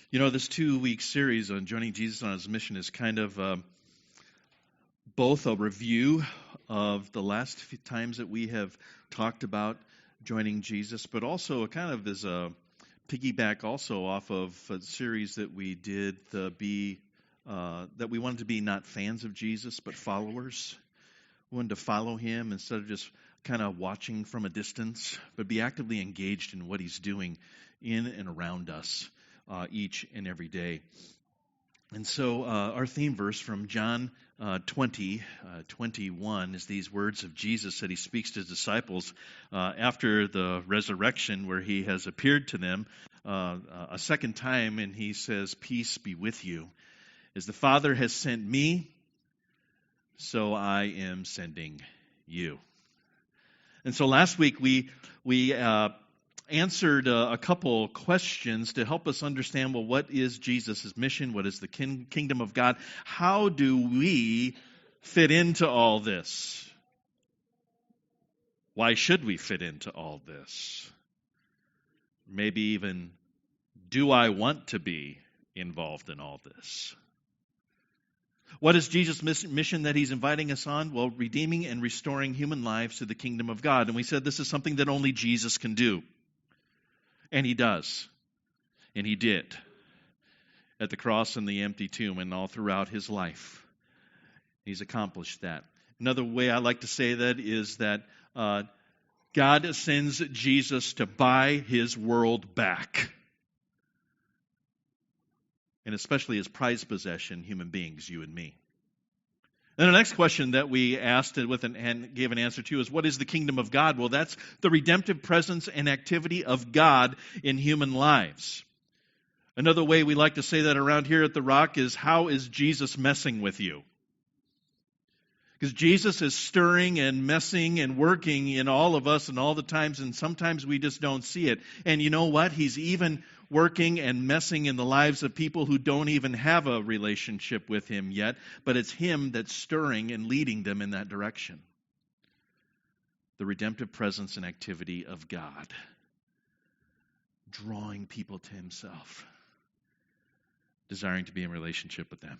This 2-week series on joining Jesus on his mission is kind of both a review of the last few times that we have talked about joining Jesus, but also a kind of is a piggyback also off of a series that we did, that we wanted to be not fans of Jesus, but followers. We wanted to follow him instead of just kind of watching from a distance, but be actively engaged in what he's doing in and around us each and every day. And so our theme verse from John 20:21 is these words of Jesus that he speaks to his disciples after the resurrection, where he has appeared to them a second time, and he says, "Peace be with you. As the Father has sent me, so I am sending you." And so last week we answered a couple questions to help us understand, well, what is Jesus' mission? What is the kingdom of God? How do we fit into all this? Why should we fit into all this? Maybe even, do I want to be involved in all this? What is Jesus' mission that he's inviting us on? Well, redeeming and restoring human lives to the kingdom of God. And we said this is something that only Jesus can do. And he does. And he did. At the cross and the empty tomb and all throughout his life. He's accomplished that. Another way I like to say that is that God sends Jesus to buy his world back. And especially his prized possession, human beings, you and me. And the next question that we asked and gave an answer to is, what is the kingdom of God? Well, that's the redemptive presence and activity of God in human lives. Another way we like to say that around here at the Rock is, how is Jesus messing with you? Because Jesus is stirring and messing and working in all of us and all the times, and sometimes we just don't see it. And you know what? He's even working and messing in the lives of people who don't even have a relationship with him yet, but it's him that's stirring and leading them in that direction. The redemptive presence and activity of God, drawing people to himself, desiring to be in relationship with them.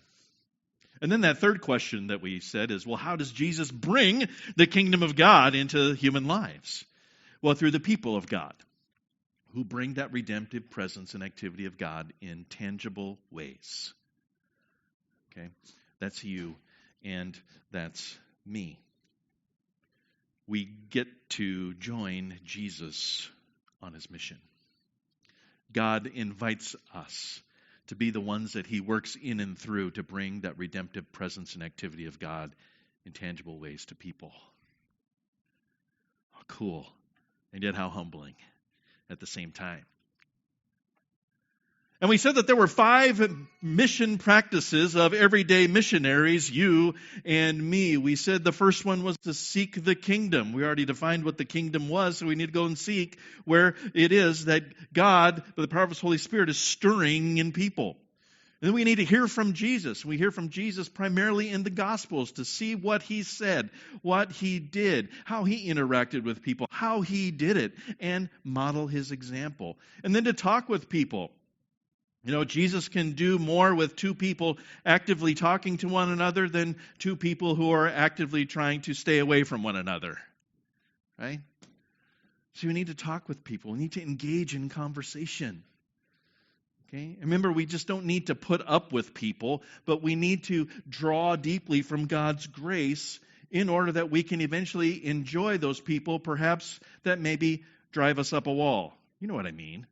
And then that third question that we said is, well, how does Jesus bring the kingdom of God into human lives? Well, through the people of God, who bring that redemptive presence and activity of God in tangible ways. Okay? That's you and that's me. We get to join Jesus on his mission. God invites us to be the ones that he works in and through to bring that redemptive presence and activity of God in tangible ways to people. Oh, cool. And yet how humbling at the same time. And we said that there were 5 mission practices of everyday missionaries, you and me. We said the first one was to seek the kingdom. We already defined what the kingdom was, so we need to go and seek where it is that God, by the power of his Holy Spirit, is stirring in people. And then we need to hear from Jesus. We hear from Jesus primarily in the Gospels to see what he said, what he did, how he interacted with people, how he did it, and model his example. And then to talk with people. Jesus can do more with 2 people actively talking to one another than 2 people who are actively trying to stay away from one another. Right? So we need to talk with people. We need to engage in conversation. Okay? Remember, we just don't need to put up with people, but we need to draw deeply from God's grace in order that we can eventually enjoy those people, perhaps that maybe drive us up a wall. You know what I mean?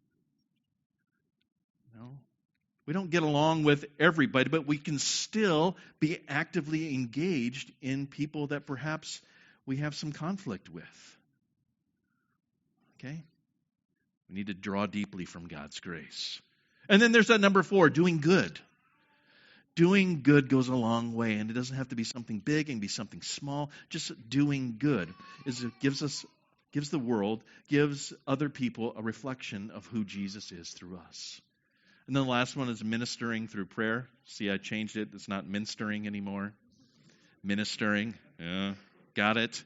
We don't get along with everybody, but we can still be actively engaged in people that perhaps we have some conflict with. Okay? We need to draw deeply from God's grace. And then there's that number 4, doing good. Doing good goes a long way, and it doesn't have to be something big, it can be something small. Just doing good gives the world, gives other people a reflection of who Jesus is through us. And then the last one is ministering through prayer. See, I changed it. It's not ministering anymore. Ministering. Yeah, got it.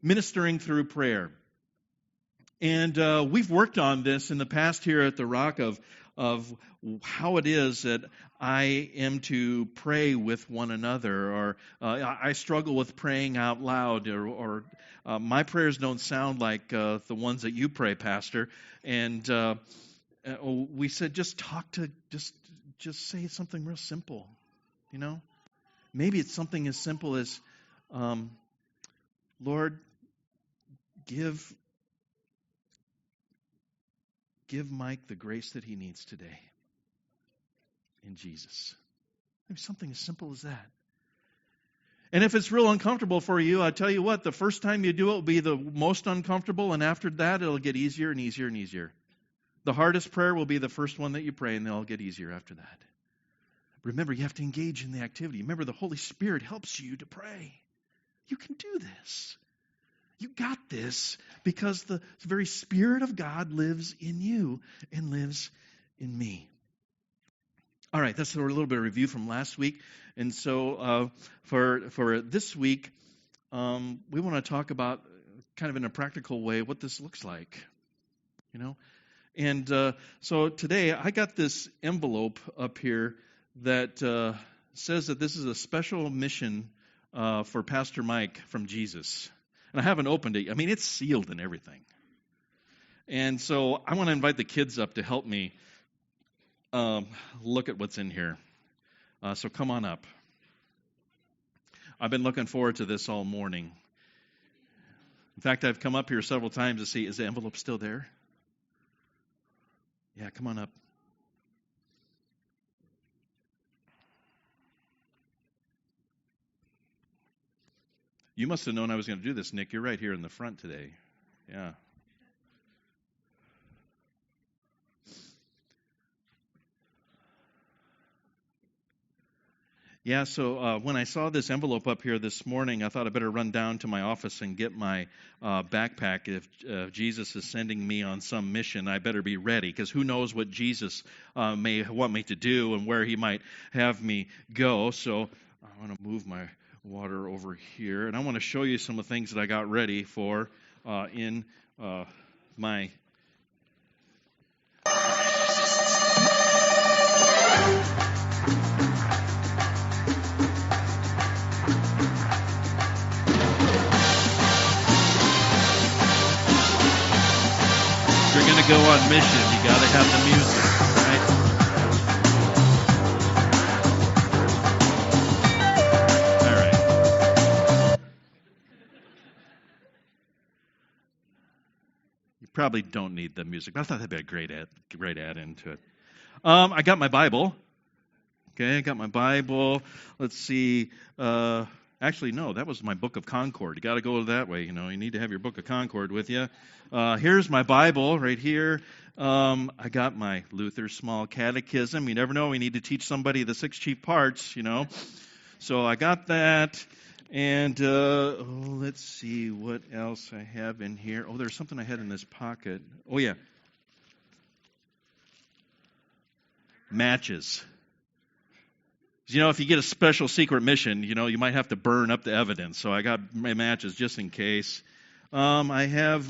Ministering through prayer. And we've worked on this in the past here at the Rock of of how it is that I am to pray with one another, or I struggle with praying out loud, or my prayers don't sound like the ones that you pray, Pastor. And we said, just talk to, just say something real simple, you know. Maybe it's something as simple as, Lord, give Mike the grace that he needs today in Jesus. Maybe something as simple as that. And if it's real uncomfortable for you, I tell you what, the first time you do it will be the most uncomfortable, and after that it'll get easier and easier and easier. The hardest prayer will be the first one that you pray, and they'll get easier after that. Remember, you have to engage in the activity. Remember, the Holy Spirit helps you to pray. You can do this. You got this because the very Spirit of God lives in you and lives in me. All right, that's a little bit of review from last week. And so for this week, we want to talk about kind of in a practical way what this looks like, you know. And so today I got this envelope up here that says that this is a special mission for Pastor Mike from Jesus. And I haven't opened it. I mean, it's sealed and everything. And so I want to invite the kids up to help me look at what's in here. So come on up. I've been looking forward to this all morning. In fact, I've come up here several times to see, is the envelope still there? Yeah, come on up. You must have known I was going to do this, Nick. You're right here in the front today. Yeah. Yeah, so when I saw this envelope up here this morning, I thought I'd better run down to my office and get my backpack. If Jesus is sending me on some mission, I better be ready, because who knows what Jesus may want me to do and where he might have me go. So I want to move my water over here, and I want to show you some of the things that I got ready for in my... If you're going to go on mission, you got to have the music, right? All right. You probably don't need the music, but I thought that'd be a great add into it. I got my Bible. Okay, I got my Bible. Let's see. Actually, no, that was my Book of Concord. You got to go that way. You know, you need to have your Book of Concord with you. Here's my Bible right here. I got my Luther Small Catechism. You never know. We need to teach somebody the 6 chief parts, you know. So I got that. And let's see what else I have in here. Oh, there's something I had in this pocket. Oh, yeah. Matches. You know, if you get a special secret mission, you know, you might have to burn up the evidence. So I got my matches just in case. I have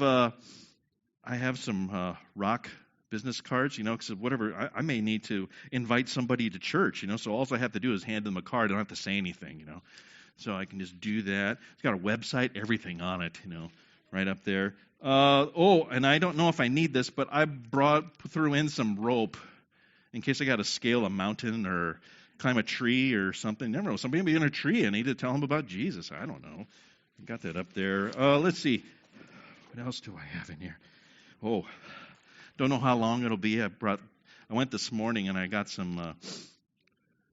some rock business cards, you know, because whatever, I may need to invite somebody to church, you know, so all I have to do is hand them a card. I don't have to say anything, you know. So I can just do that. It's got a website, everything on it, you know, right up there. And I don't know if I need this, but I threw in some rope in case I got to scale a mountain or climb a tree or something. Never know. Somebody may be in a tree. I need to tell them about Jesus. I don't know. I got that up there. Let's see. What else do I have in here? Oh, don't know how long it'll be. I went this morning and I got some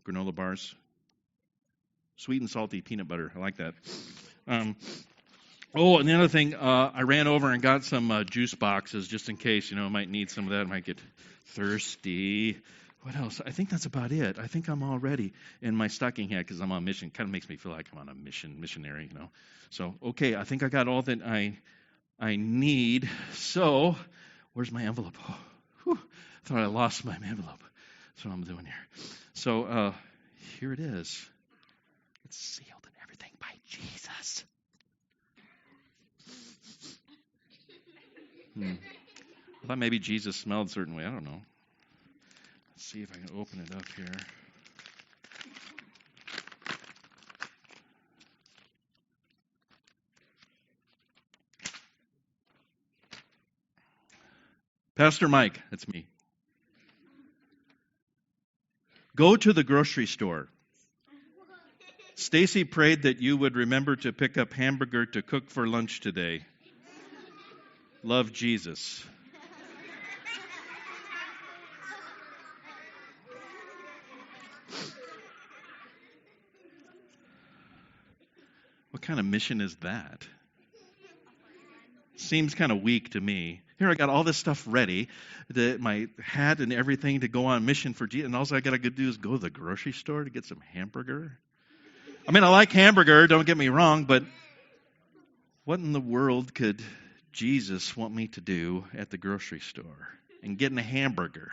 granola bars. Sweet and salty peanut butter. I like that. And the other thing, I ran over and got some juice boxes just in case, you know, I might need some of that. I might get thirsty. What else? I think that's about it. I think I'm all ready in my stocking hat because I'm on mission. Kind of makes me feel like I'm on a missionary, you know. So, okay, I think I got all that I need. So, where's my envelope? Oh, whew, thought I lost my envelope. That's what I'm doing here. So, here it is. It's sealed and everything by Jesus. I thought maybe Jesus smelled a certain way. I don't know. Let's see if I can open it up here. Pastor Mike, that's me. Go to the grocery store. Stacy prayed that you would remember to pick up hamburger to cook for lunch today. Love, Jesus. What kind of mission is that? Seems kind of weak to me. Here I got all this stuff ready, my hat and everything to go on mission for Jesus, and all I got to do is go to the grocery store to get some hamburger? I mean, I like hamburger, don't get me wrong, but what in the world could Jesus want me to do at the grocery store and getting a hamburger?